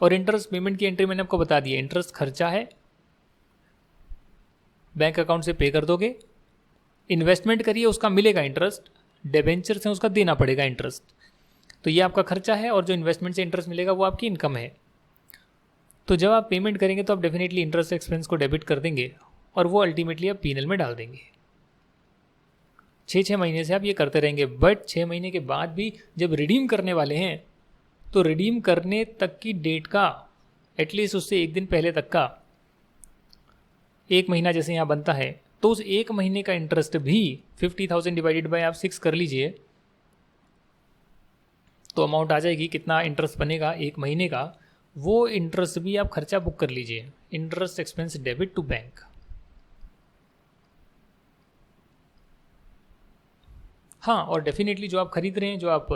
और इंटरेस्ट पेमेंट की एंट्री मैंने आपको बता दी है, इंटरेस्ट खर्चा है, बैंक अकाउंट से पे कर दोगे, इन्वेस्टमेंट करिए उसका मिलेगा इंटरेस्ट, डिबेंचर से उसका देना पड़ेगा इंटरेस्ट। तो ये आपका खर्चा है और जो इन्वेस्टमेंट से इंटरेस्ट मिलेगा वो आपकी इनकम है। तो जब आप पेमेंट करेंगे तो आप डेफिनेटली इंटरेस्ट एक्सपेंस को डेबिट कर देंगे और वो अल्टीमेटली आप पीएनएल में डाल देंगे। 6 महीने से आप ये करते रहेंगे, बट 6 महीने के बाद भी जब रिडीम करने वाले हैं तो रिडीम करने तक की डेट का एटलीस्ट उससे 1 दिन पहले तक का 1 महीना जैसे यहाँ बनता है, तो उस 1 महीने का इंटरेस्ट भी 50,000 डिवाइडेड बाय आप 6 कर लीजिए, तो अमाउंट आ जाएगी कितना इंटरेस्ट बनेगा 1 महीने का, वो इंटरेस्ट भी आप खर्चा बुक कर लीजिए, interest expense debit to bank. हाँ, और डेफिनेटली जो आप खरीद रहे हैं, जो आप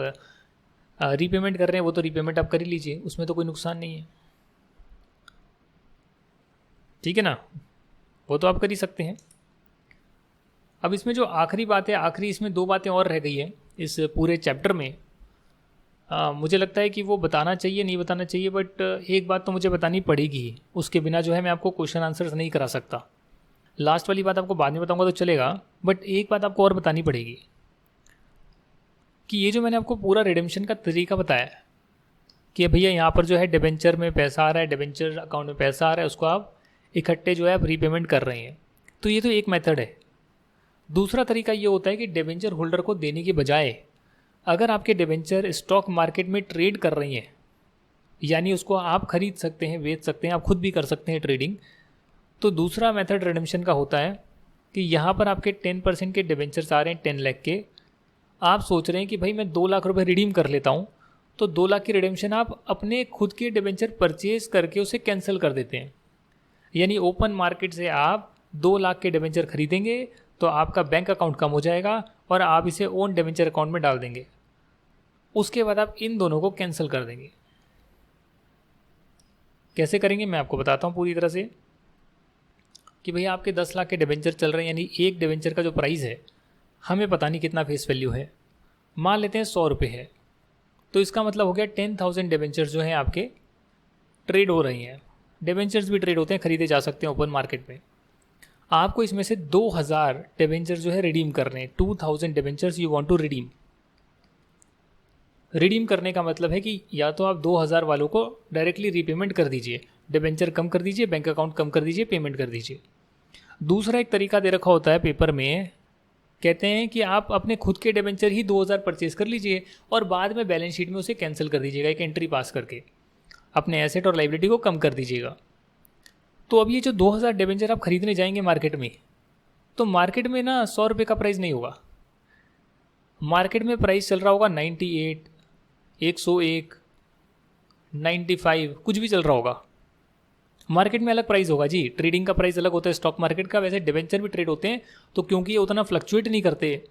रीपेमेंट कर रहे हैं, वो तो रीपेमेंट आप कर ही लीजिए, उसमें तो कोई नुकसान नहीं है, ठीक है ना, वो तो आप कर ही सकते हैं। अब इसमें जो आखिरी बात है, आखिरी इसमें 2 बातें और रह गई है इस पूरे चैप्टर में। मुझे लगता है कि वो बताना चाहिए नहीं बताना चाहिए, बट एक बात तो मुझे बतानी पड़ेगी, उसके बिना जो है मैं आपको क्वेश्चन आंसर्स नहीं करा सकता। लास्ट वाली बात आपको बाद में बताऊंगा तो चलेगा, बट एक बात आपको और बतानी पड़ेगी कि ये जो मैंने आपको पूरा रिडेम्पशन का तरीका बताया है कि भैया यहाँ पर जो है डिबेंचर में पैसा आ रहा है, डिबेंचर अकाउंट में पैसा आ रहा है, उसको आप इकट्ठे जो है आप रीपेमेंट कर रहे हैं, तो ये तो एक मेथड है। दूसरा तरीका ये होता है कि डिबेंचर होल्डर को देने के बजाय अगर आपके डिबेंचर स्टॉक मार्केट में ट्रेड कर रही हैं, यानी उसको आप खरीद सकते हैं, बेच सकते हैं, आप खुद भी कर सकते हैं ट्रेडिंग, तो दूसरा मेथड रिडेम्पशन का होता है कि यहाँ पर आपके 10% के डिबेंचर्स आ रहे हैं 10 लाख के, आप सोच रहे हैं कि भाई मैं 2 लाख रुपए रिडीम कर लेता हूँ, तो 2 लाख की रिडेम्पशन आप अपने खुद के डिबेंचर परचेज करके उसे कैंसिल कर देते हैं। यानी ओपन मार्केट से आप 2 लाख के डिबेंचर खरीदेंगे तो आपका बैंक अकाउंट कम हो जाएगा और आप इसे ओन डिबेंचर अकाउंट में डाल देंगे, उसके बाद आप इन दोनों को कैंसिल कर देंगे। कैसे करेंगे मैं आपको बताता हूँ पूरी तरह से कि भैया आपके 10 लाख के डिबेंचर चल रहे हैं, यानी एक डिबेंचर का जो प्राइस है हमें पता नहीं कितना फेस वैल्यू है, मान लेते हैं 100 रुपये है, तो इसका मतलब हो गया 10,000 डिबेंचर्स जो हैं आपके ट्रेड हो रही हैं डिबेंचर्स भी ट्रेड होते हैं, खरीदे जा सकते हैं ओपन मार्केट में। आपको इसमें से 2000 डिबेंचर जो है रिडीम करने हैं। 2000 debentures you want to redeem. Redeem करने का मतलब है कि या तो आप 2000 वालों को डायरेक्टली रीपेमेंट कर दीजिए, डिबेंचर कम कर दीजिए, बैंक अकाउंट कम कर दीजिए, पेमेंट कर दीजिए। दूसरा एक तरीका दे रखा होता है पेपर में, कहते हैं कि आप अपने खुद के डिबेंचर ही 2000 परचेज कर लीजिए और बाद में बैलेंस शीट में उसे कैंसिल कर दीजिएगा, एक एंट्री पास करके अपने एसेट और लाइबिलिटी को कम कर दीजिएगा। तो अब ये जो 2000 डिबेंचर आप खरीदने जाएंगे मार्केट में, तो मार्केट में ना 100 रुपये का प्राइस नहीं होगा। मार्केट में प्राइस चल रहा होगा 98, 101, 95, कुछ भी चल रहा होगा। मार्केट में अलग प्राइस होगा जी, ट्रेडिंग का प्राइस अलग होता है स्टॉक मार्केट का। वैसे डिबेंचर भी ट्रेड होते हैं, तो क्योंकि ये उतना फ्लक्चुएट नहीं करते,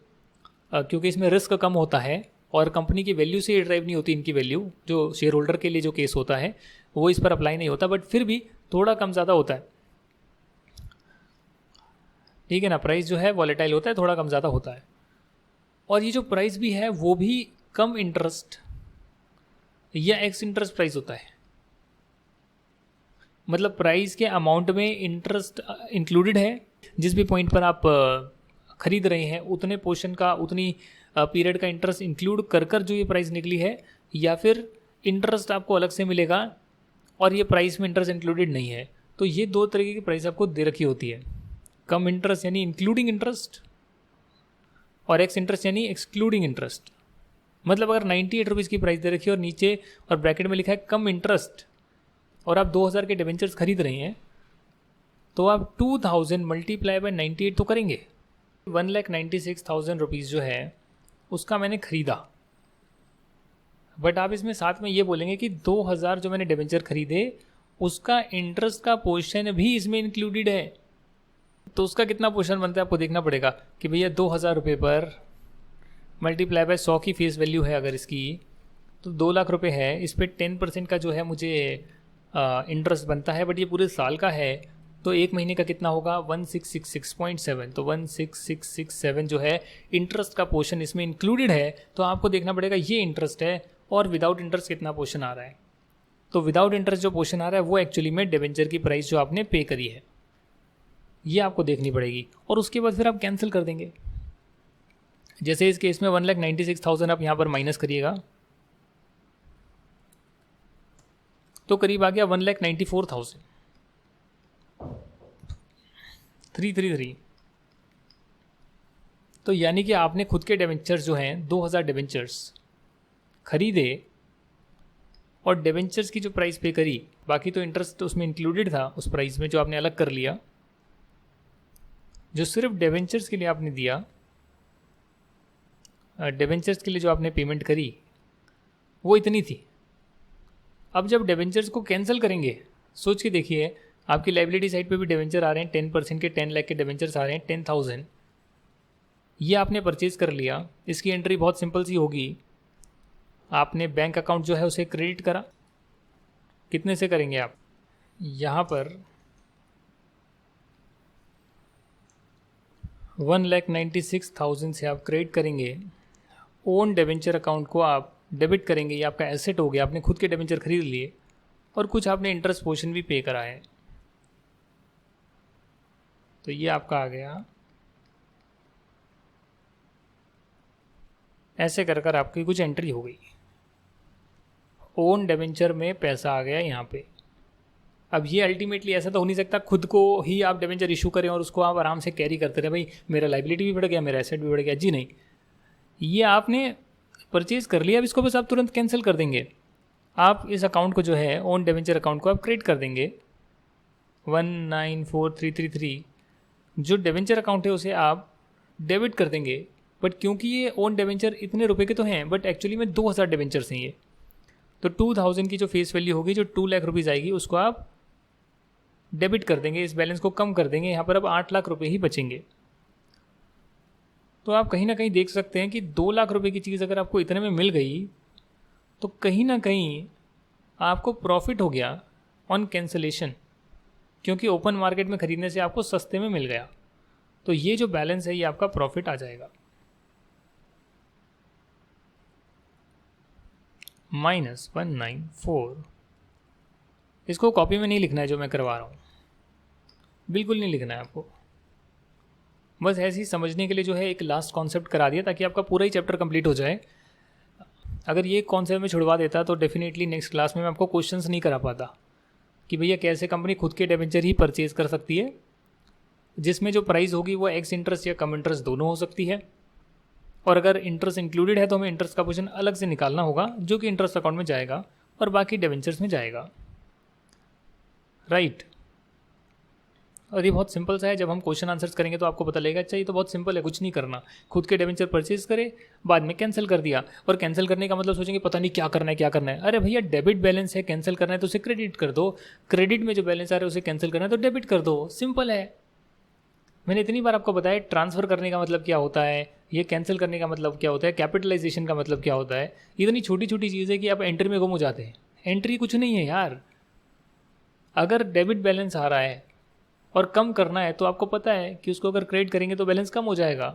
क्योंकि इसमें रिस्क कम होता है और कंपनी की वैल्यू से ड्राइव नहीं होती इनकी वैल्यू, जो शेयर होल्डर के लिए जो केस होता है वो इस पर अप्लाई नहीं होता, बट फिर भी थोड़ा कम ज़्यादा होता है। ठीक है ना, प्राइस जो है वॉलेटाइल होता है, थोड़ा कम ज़्यादा होता है। और ये जो प्राइस भी है वो भी कम इंटरेस्ट या एक्स इंटरेस्ट प्राइस होता है। मतलब प्राइस के अमाउंट में इंटरेस्ट इंक्लूडेड है। जिस भी पॉइंट पर आप खरीद रहे हैं उतने पोर्शन का, उतनी पीरियड का इंटरेस्ट इंक्लूड कर कर जो ये प्राइस निकली है, या फिर इंटरेस्ट आपको अलग से मिलेगा और ये प्राइस में इंटरेस्ट इंक्लूडेड नहीं है। तो ये दो तरीके की प्राइस आपको दे रखी होती है। कम इंटरेस्ट यानी इंक्लूडिंग इंटरेस्ट, और एक्स इंटरेस्ट यानी एक्सक्लूडिंग इंटरेस्ट। मतलब अगर 98 रुपीज़ की प्राइस दे रखी है और नीचे और ब्रैकेट में लिखा है कम इंटरेस्ट, और आप 2000 के डिबेंचर्स खरीद रहे हैं, तो आप 2000 मल्टीप्लाई बाय 98 तो करेंगे। 1,96,000 रुपीज़ जो है उसका मैंने खरीदा, बट आप इसमें साथ में ये बोलेंगे कि 2000 जो मैंने डिबेंचर खरीदे उसका इंटरेस्ट का पोर्शन भी इसमें इंक्लूडेड है। तो उसका कितना पोर्शन बनता है आपको देखना पड़ेगा कि भैया 2000 रुपये पर मल्टीप्लाई बाय 100 की फेस वैल्यू है अगर इसकी, तो 2 लाख रुपये है। इस पर 10% का जो है मुझे इंटरेस्ट बनता है, बट ये पूरे साल का है, तो एक महीने का कितना होगा 1666.7। तो 16667 जो है इंटरेस्ट का पोर्शन इसमें इंक्लूडेड है। तो आपको देखना पड़ेगा ये इंटरेस्ट है और विदाउट इंटरेस्ट कितना पोर्शन आ रहा है। तो विदाउट इंटरेस्ट जो पोर्शन आ रहा है वो एक्चुअली में डिबेंचर की प्राइस जो आपने पे करी है, ये आपको देखनी पड़ेगी। और उसके बाद फिर आप कैंसिल कर देंगे। जैसे इस केस में 1,96,000 आप यहाँ पर माइनस करिएगा, तो करीब आ गया 1,94,333। तो यानी कि आपने खुद के डिबेंचर्स जो हैं 2000 डिबेंचर्स खरीदे और डिबेंचर्स की जो प्राइस पे करी, बाकी तो इंटरेस्ट तो उसमें इंक्लूडेड था उस प्राइस में जो आपने अलग कर लिया। जो सिर्फ डिबेंचर्स के लिए आपने दिया, डिबेंचर्स के लिए जो आपने पेमेंट करी वो इतनी थी। अब जब डिबेंचर्स को कैंसिल करेंगे, सोच के देखिए, आपकी लाइबिलिटी साइड पे भी डिबेंचर आ रहे हैं 10% के, 10 लाख के डिबेंचर्स आ रहे हैं 10,000। ये आपने परचेज कर लिया। इसकी एंट्री बहुत सिंपल सी होगी, आपने बैंक अकाउंट जो है उसे क्रेडिट करा। कितने से करेंगे आप, यहाँ पर 1,96,000 से आप क्रेडिट करेंगे। ओन डिबेंचर अकाउंट को आप डेबिट करेंगे। ये आपका एसेट हो गया, आपने खुद के डिबेंचर खरीद लिए और कुछ आपने इंटरेस्ट पोर्शन भी पे करा है। तो ये आपका आ गया। ऐसे कर कर आपकी कुछ एंट्री हो गई। ओन डिबेंचर में पैसा आ गया यहाँ पे। अब ये अल्टीमेटली ऐसा तो हो नहीं सकता खुद को ही आप डिबेंचर इशू करें और उसको आप आराम से कैरी करते रहे, भाई मेरा लाइबिलिटी भी बढ़ गया, मेरा एसेट भी बढ़ गया। जी नहीं, ये आपने परचेज कर लिया, अब इसको बस आप तुरंत कैंसिल कर देंगे। आप इस अकाउंट को जो है ओन डिबेंचर अकाउंट को आप क्रिएट कर देंगे। 1,94,333 जो डिबेंचर अकाउंट है उसे आप डेबिट कर देंगे। बट क्योंकि ये ओन डिबेंचर इतने रुपए के तो हैं, बट एक्चुअली में 2000 डिबेंचर्स हैं ये, तो 2000 की जो फेस वैल्यू होगी, जो 2 लाख रुपीज़ आएगी, उसको आप डेबिट कर देंगे, इस बैलेंस को कम कर देंगे। यहाँ पर अब 8 लाख रुपए ही बचेंगे। तो आप कहीं ना कहीं देख सकते हैं कि 2 लाख रुपए की चीज़ अगर आपको इतने में मिल गई, तो कहीं ना कहीं आपको प्रॉफिट हो गया ऑन कैंसलेशन, क्योंकि ओपन मार्केट में ख़रीदने से आपको सस्ते में मिल गया। तो ये जो बैलेंस है ये आपका प्रॉफिट आ जाएगा। -194 इसको कॉपी में नहीं लिखना है जो मैं करवा रहा हूँ, बिल्कुल नहीं लिखना है आपको। बस ऐसे ही समझने के लिए जो है एक लास्ट कॉन्सेप्ट करा दिया ताकि आपका पूरा ही चैप्टर कंप्लीट हो जाए। अगर ये कॉन्सेप्ट में छुड़वा देता तो डेफिनेटली नेक्स्ट क्लास में मैं आपको क्वेश्चंस नहीं करा पाता कि भैया कैसे कंपनी खुद के डिबेंचर ही परचेज कर सकती है, जिसमें जो प्राइस होगी वो एक्स इंटरेस्ट या कम इंटरेस्ट दोनों हो सकती है। और अगर इंटरेस्ट इंक्लूडेड है तो हमें इंटरेस्ट का पोर्शन अलग से निकालना होगा जो कि इंटरेस्ट अकाउंट में जाएगा और बाकी डिबेंचर्स में जाएगा, राइट। और ये बहुत सिंपल सा है, जब हम क्वेश्चन आंसर्स करेंगे तो आपको पता लगेगा अच्छा ये तो बहुत सिंपल है, कुछ नहीं करना, खुद के डिबेंचर परचेज करे, बाद में कैंसिल कर दिया। और कैंसिल करने का मतलब सोचेंगे पता नहीं क्या करना है क्या करना है, अरे भैया डेबिट बैलेंस है, कैंसिल करना है तो उसे क्रेडिट कर दो, क्रेडिट में जो बैलेंस आ रहा है उसे कैंसिल करना है तो डेबिट कर दो, सिंपल है। मैंने इतनी बार आपको बताया ट्रांसफ़र करने का मतलब क्या होता है, ये कैंसिल करने का मतलब क्या होता है, कैपिटलाइजेशन का मतलब क्या होता है। इतनी छोटी छोटी चीज़ है कि आप एंट्री में गुम हो जाते हैं। एंट्री कुछ नहीं है यार, अगर डेबिट बैलेंस आ रहा है और कम करना है तो आपको पता है कि उसको अगर क्रेडिट करेंगे तो बैलेंस कम हो जाएगा,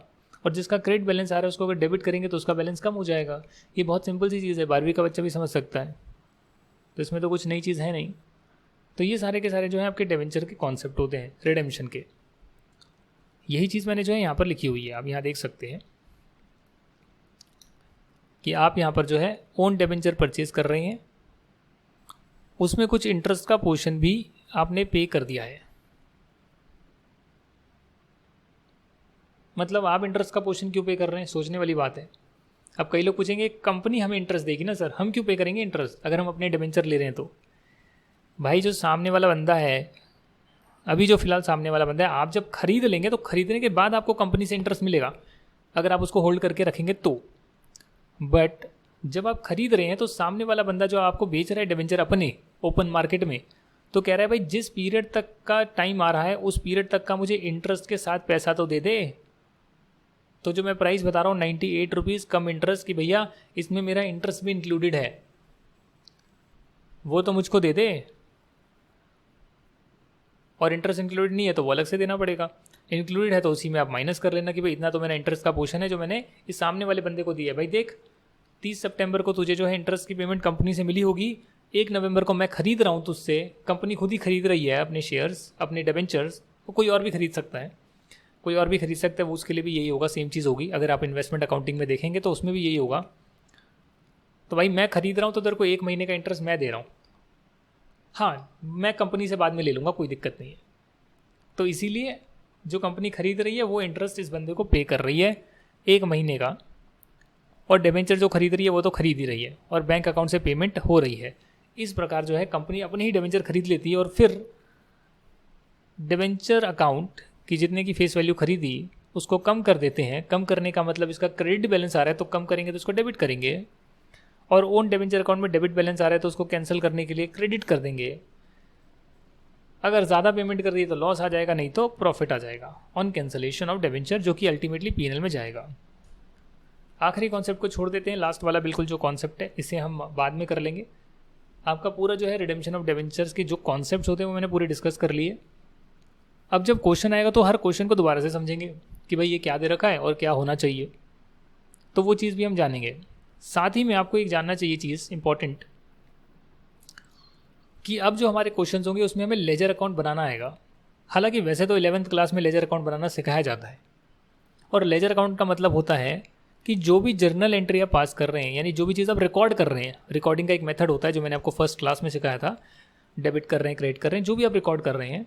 और जिसका क्रेडिट बैलेंस आ रहा है उसको अगर डेबिट करेंगे तो उसका बैलेंस कम हो जाएगा। ये बहुत सिंपल सी चीज़ है, 12वीं का बच्चा भी समझ सकता है, तो इसमें तो कुछ नई चीज़ है नहीं। तो ये सारे के सारे जो हैं आपके डिबेंचर के कॉन्सेप्ट होते हैं रिडेम्पशन के। यही चीज़ मैंने जो है यहाँ पर लिखी हुई है, आप यहाँ देख सकते हैं कि आप यहाँ पर जो है ओन डिबेंचर परचेज कर रहे हैं, उसमें कुछ इंटरेस्ट का पोर्शन भी आपने पे कर दिया है। मतलब आप इंटरेस्ट का पोर्शन क्यों पे कर रहे हैं, सोचने वाली बात है। अब कई लोग पूछेंगे कंपनी हमें इंटरेस्ट देगी ना सर, हम क्यों पे करेंगे इंटरेस्ट अगर हम अपने डिबेंचर ले रहे हैं तो। भाई जो सामने वाला बंदा है, अभी जो फिलहाल सामने वाला बंदा है, आप जब खरीद लेंगे तो खरीदने के बाद आपको कंपनी से इंटरेस्ट मिलेगा अगर आप उसको होल्ड करके रखेंगे तो। बट जब आप खरीद रहे हैं तो सामने वाला बंदा जो आपको बेच रहा है डिबेंचर अपने ओपन मार्केट में, तो कह रहा है भाई जिस पीरियड तक का टाइम आ रहा है उस पीरियड तक का मुझे इंटरेस्ट के साथ पैसा तो दे दे। तो जो मैं प्राइस बता रहा हूँ 98 रुपीज़ कम इंटरेस्ट की, भैया इसमें मेरा इंटरेस्ट भी इंक्लूडेड है, वो तो मुझको दे दे। और इंटरेस्ट इंक्लूडेड नहीं है तो वो अलग से देना पड़ेगा, इंक्लूडेड है तो उसी में आप माइनस कर लेना कि भाई इतना तो मेरा इंटरेस्ट का पोर्शन है जो मैंने इस सामने वाले बंदे को दिया है। भाई देख 30 सितंबर को तुझे जो है इंटरेस्ट की पेमेंट कंपनी से मिली होगी, 1 नवंबर को मैं खरीद रहा हूँ तुझसे, कंपनी खुद ही खरीद रही है अपने शेयर्स अपने डिबेंचर्स, वो कोई और भी खरीद सकता है, कोई और भी खरीद सकता है, वो उसके लिए भी यही होगा, सेम चीज़ होगी। अगर आप इन्वेस्टमेंट अकाउंटिंग में देखेंगे तो उसमें भी यही होगा। तो भाई मैं खरीद रहा हूँ तो तेरे को 1 महीने का इंटरेस्ट मैं दे रहा हूँ, हाँ मैं कंपनी से बाद में ले लूँगा, कोई दिक्कत नहीं है। तो इसीलिए जो कंपनी खरीद रही है वो इंटरेस्ट इस बंदे को पे कर रही है 1 महीने का, और डिबेंचर जो खरीद रही है वो तो खरीद ही रही है और बैंक अकाउंट से पेमेंट हो रही है। इस प्रकार जो है कंपनी अपने ही डिबेंचर खरीद लेती है और फिर डिबेंचर अकाउंट की जितने की फेस वैल्यू खरीदी उसको कम कर देते हैं। कम करने का मतलब इसका क्रेडिट बैलेंस आ रहा है तो कम करेंगे तो उसको डेबिट करेंगे, और ओन डिबेंचर अकाउंट में डेबिट बैलेंस आ रहा है तो उसको कैंसिल करने के लिए क्रेडिट कर देंगे। अगर ज़्यादा पेमेंट कर दी तो लॉस आ जाएगा, नहीं तो प्रॉफिट आ जाएगा ऑन कैंसलेशन ऑफ डिबेंचर, जो कि अल्टीमेटली पीएनएल में जाएगा। आखिरी कॉन्सेप्ट को छोड़ देते हैं, लास्ट वाला बिल्कुल जो कॉन्सेप्ट है इसे हम बाद में कर लेंगे। आपका पूरा जो है रिडेम्पशन ऑफ डिबेंचर्स के जो कॉन्सेप्ट्स होते हैं वो मैंने पूरे डिस्कस कर लिए। अब जब क्वेश्चन आएगा तो हर क्वेश्चन को दोबारा से समझेंगे कि भाई ये क्या दे रखा है और क्या होना चाहिए, तो वो चीज़ भी हम जानेंगे। साथ ही में आपको एक जानना चाहिए चीज़ इंपॉर्टेंट कि अब जो हमारे क्वेश्चंस होंगे उसमें हमें लेजर अकाउंट बनाना आएगा। हालांकि वैसे तो 11th क्लास में लेजर अकाउंट बनाना सिखाया जाता है, और लेजर अकाउंट का मतलब होता है कि जो भी जर्नल एंट्री आप पास कर रहे हैं, यानी जो भी चीज़ आप रिकॉर्ड कर रहे हैं, रिकॉर्डिंग का एक मेथड होता है जो मैंने आपको फर्स्ट क्लास में सिखाया था, डेबिट कर रहे हैं क्रेडिट कर रहे हैं, जो भी आप रिकॉर्ड कर रहे हैं,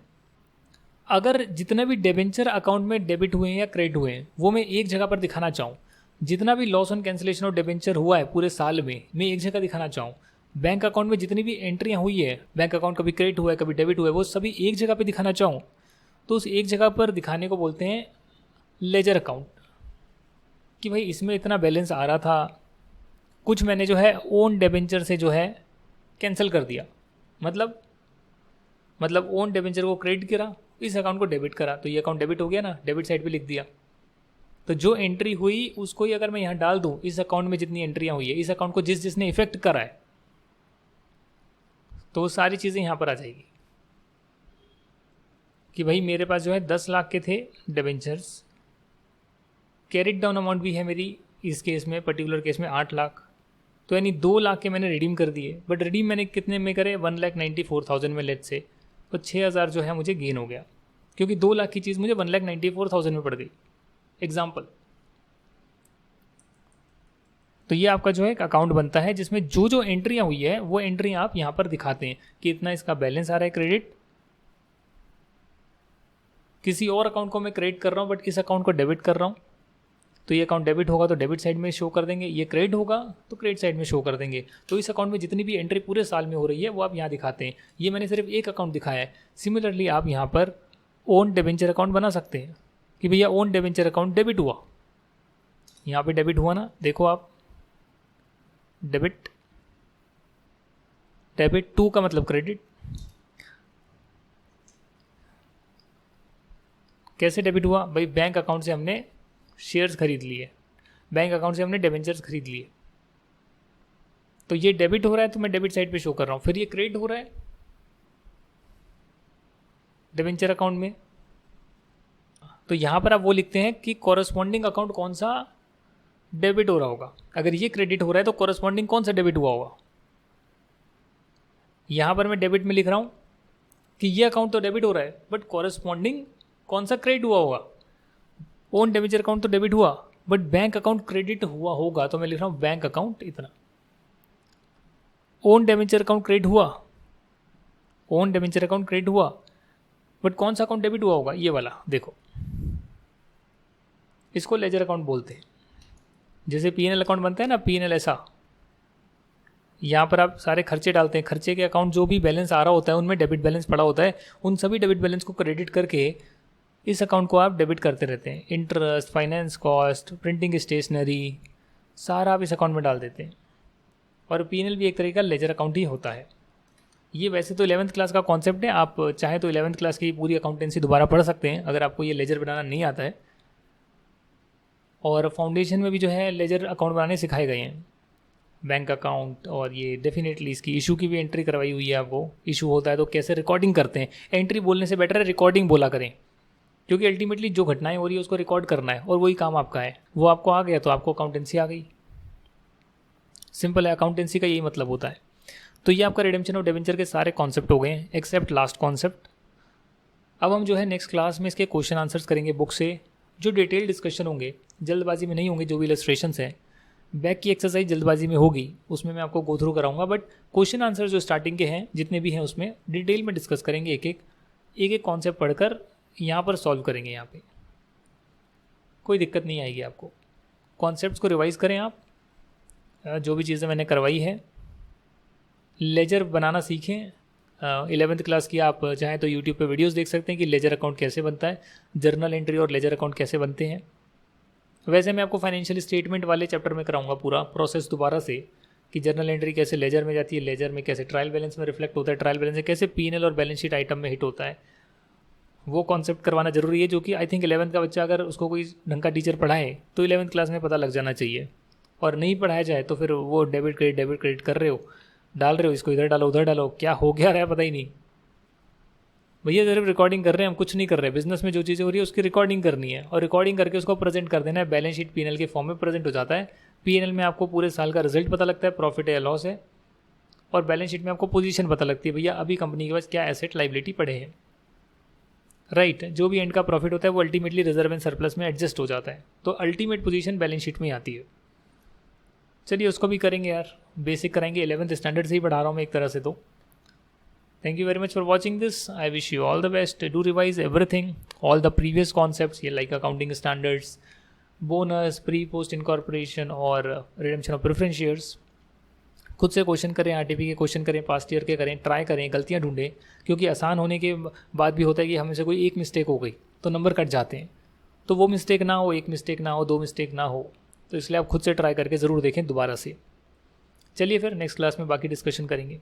अगर जितने भी डिबेंचर अकाउंट में डेबिट हुए हैं या क्रेडिट हुए हैं वो मैं एक जगह पर दिखाना चाहूँ, जितना भी loss on cancellation of debenture हुआ है पूरे साल में मैं एक जगह दिखाना चाहूँ, बैंक अकाउंट में जितनी भी एंट्रियाँ हुई है, बैंक अकाउंट कभी क्रेडिट हुआ है कभी डेबिट हुआ है, वो सभी एक जगह पर दिखाना चाहूँ, तो उस एक जगह पर दिखाने को बोलते हैं लेजर अकाउंट। कि भाई इसमें इतना बैलेंस आ रहा था, कुछ मैंने जो है ओन डिबेंचर से जो है कैंसिल कर दिया, मतलब ओन डिबेंचर को क्रेडिट करा, इस अकाउंट को डेबिट करा, तो ये अकाउंट डेबिट हो गया ना, डेबिट साइड पे लिख दिया। तो जो एंट्री हुई उसको ही अगर मैं यहाँ डाल दूँ, इस अकाउंट में जितनी एंट्रियाँ हुई है, इस अकाउंट को जिसने इफेक्ट करा है, तो सारी चीज़ें यहाँ पर आ जाएगी कि भाई मेरे पास जो है 10 लाख के थे डिबेंचर्स, कैरिड डाउन अमाउंट भी है मेरी इस केस में पर्टिकुलर केस में 8 लाख, तो यानी 2 लाख के मैंने रिडीम कर दिए, बट रिडीम मैंने कितने में करे, 1,94,000 में लेट से, तो 6,000 जो है मुझे गेन हो गया, क्योंकि 2 लाख की चीज़ मुझे 1,94,000 में पड़ गई। एग्जाम्पल। तो ये आपका जो है एक अकाउंट बनता है जिसमें जो जो एंट्रियाँ हुई है वो एंट्री आप यहाँ पर दिखाते हैं कि इतना इसका बैलेंस आ रहा है क्रेडिट, किसी और अकाउंट को मैं क्रेडिट कर रहा हूँ बट इस अकाउंट को डेबिट कर रहा हूँ, तो ये अकाउंट डेबिट होगा तो डेबिट साइड में शो कर देंगे, ये क्रेडिट होगा तो क्रेडिट साइड में शो कर देंगे। तो इस अकाउंट में जितनी भी एंट्री पूरे साल में हो रही है वो आप यहाँ दिखाते हैं। ये मैंने सिर्फ एक अकाउंट दिखाया है। सिमिलरली आप यहाँ पर ओन डिबेंचर अकाउंट बना सकते हैं कि भैया ओन डिबेंचर अकाउंट डेबिट हुआ, यहाँ पे डेबिट हुआ ना, देखो आप, डेबिट, डेबिट टू का मतलब क्रेडिट। कैसे डेबिट हुआ भाई, बैंक अकाउंट से हमने शेयर्स खरीद लिए, बैंक अकाउंट से हमने डिबेंचर्स खरीद लिए, तो ये डेबिट हो रहा है तो मैं डेबिट साइड पे शो कर रहा हूँ। फिर ये क्रेडिट हो रहा है डिबेंचर अकाउंट में, तो यहाँ पर आप वो लिखते हैं कि कॉरस्पॉन्डिंग अकाउंट कौन सा डेबिट हो रहा होगा। अगर ये क्रेडिट हो रहा है तो कॉरस्पॉन्डिंग कौन सा डेबिट हुआ होगा। यहाँ पर मैं डेबिट में लिख रहा हूँ कि ये अकाउंट तो डेबिट हो रहा है बट कॉरस्पॉन्डिंग कौन सा क्रेडिट हुआ होगा। ओन डिबेंचर अकाउंट तो डेबिट हुआ बट बैंक अकाउंट क्रेडिट हुआ होगा, तो मैं लिख रहा हूँ बैंक अकाउंट इतना। ओन डिबेंचर अकाउंट क्रेडिट हुआ, ओन डिबेंचर अकाउंट क्रेडिट हुआ बट कौन सा अकाउंट डेबिट हुआ होगा, ये वाला देखो, इसको लेजर अकाउंट बोलते हैं। जैसे P&L अकाउंट बनता है ना, P&L ऐसा, यहाँ पर आप सारे खर्चे डालते हैं, खर्चे के अकाउंट जो भी बैलेंस आ रहा होता है उनमें डेबिट बैलेंस पड़ा होता है, उन सभी डेबिट बैलेंस को क्रेडिट करके इस अकाउंट को आप डेबिट करते रहते हैं। Interest, finance cost, printing stationery, सारा आप इस अकाउंट में डाल देते हैं। और P&L भी एक तरह का लेजर अकाउंट ही होता है। ये वैसे तो 11th क्लास का कॉन्सेप्ट है, आप चाहे तो 11th क्लास की पूरी अकाउंटेंसी दोबारा पढ़ सकते हैं अगर आपको ये लेजर बनाना नहीं आता है। और फाउंडेशन में भी जो है लेजर अकाउंट बनाने सिखाए गए हैं, बैंक अकाउंट, और ये डेफिनेटली इसकी इशू की भी एंट्री करवाई हुई है आपको। इशू होता है तो कैसे रिकॉर्डिंग करते हैं, एंट्री बोलने से बेटर है रिकॉर्डिंग बोला करें, क्योंकि अल्टीमेटली जो घटनाएं हो रही है उसको रिकॉर्ड करना है और वही काम आपका है। वो आपको आ गया तो आपको अकाउंटेंसी आ गई। सिंपल है, अकाउंटेंसी का यही मतलब होता है। तो ये आपका रिडेम्पशन ऑफ डिबेंचर के सारे कॉन्सेप्ट हो गए हैं एक्सेप्ट लास्ट कॉन्सेप्ट। अब हम जो है नेक्स्ट क्लास में इसके क्वेश्चन आंसर्स करेंगे बुक से, जो डिटेल डिस्कशन होंगे, जल्दबाजी में नहीं होंगे। जो भी इलस्ट्रेशंस हैं, बैक की एक्सरसाइज जल्दबाजी में होगी, उसमें मैं आपको गो थ्रू कराऊंगा, बट क्वेश्चन आंसर जो स्टार्टिंग के हैं जितने भी हैं उसमें डिटेल में डिस्कस करेंगे, एक एक कॉन्सेप्ट पढ़कर यहाँ पर सॉल्व करेंगे। यहाँ पे कोई दिक्कत नहीं आएगी आपको। कॉन्सेप्ट्स को रिवाइज करें आप, जो भी चीज़ें मैंने करवाई है। लेजर बनाना सीखें। 11th क्लास की आप चाहें तो यूट्यूब पे वीडियोस देख सकते हैं कि लेजर अकाउंट कैसे बनता है, जर्नल एंट्री और लेजर अकाउंट कैसे बनते हैं। वैसे मैं आपको फाइनेंशियल स्टेटमेंट वाले चैप्टर में कराऊंगा पूरा प्रोसेस दोबारा से, कि जर्नल एंट्री कैसे लेजर में जाती है, लेजर में कैसे ट्रायल बैलेंस में रिफ्लेक्ट होता है, ट्रायल बैलेंस से कैसे P&L और बैलेंस शीट आइटम में हिट होता है। वो कॉन्सेप्ट करवाना जरूरी है, जो कि आई थिंक 11th का बच्चा अगर उसको कोई ढंग का टीचर पढ़ाए तो 11th क्लास में पता लग जाना चाहिए। और नहीं पढ़ाया जाए तो फिर वो डेबिट क्रेडिट कर रहे हो, डाल रहे हो, इसको इधर डालो उधर डालो, क्या हो गया रहा है पता ही नहीं। भैया सिर्फ रिकॉर्डिंग कर रहे हैं, हम कुछ नहीं कर रहे। बिजनेस में जो चीज़ें हो रही है उसकी रिकॉर्डिंग करनी है और रिकॉर्डिंग करके उसको प्रेजेंट कर देना है। बैलेंस शीट P&L के फॉर्म में प्रेजेंट हो जाता है। P&L में आपको पूरे साल का रिजल्ट पता लगता है, प्रॉफिट है या लॉस है, और बैलेंस शीट में आपको पोजीशन पता लगती है, भैया अभी कंपनी के पास क्या एसेट लाइबिलिटी पड़े हैं। राइट, जो भी एंड का प्रॉफिट होता है वो अल्टीमेटली रिजर्व एंड सरप्लस में एडजस्ट हो जाता है, तो अल्टीमेट पोजीशन बैलेंस शीट में ही आती है। चलिए उसको भी करेंगे यार, बेसिक कराएंगे, 11th स्टैंडर्ड से ही पढ़ा रहा हूँ मैं एक तरह से। तो thank you very much for watching this. I wish you all the best. Do revise everything, all the previous concepts, ये like accounting standards, bonus, pre post incorporation और रिडेम्पशन ऑफ प्रेफरेंस शेयर्स। खुद से question करें, RTP के question करें, past year के करें, try करें, गलतियाँ ढूंढें, क्योंकि आसान होने के बाद भी होता है कि हमें से कोई एक मिस्टेक हो गई तो नंबर कट जाते हैं। तो वो मिस्टेक ना हो, एक मिस्टेक ना हो, दो मिस्टेक ना हो, तो इसलिए आप खुद से ट्राई करके ज़रूर देखें दोबारा से। चलिए फिर नेक्स्ट क्लास में बाकी डिस्कशन करेंगे।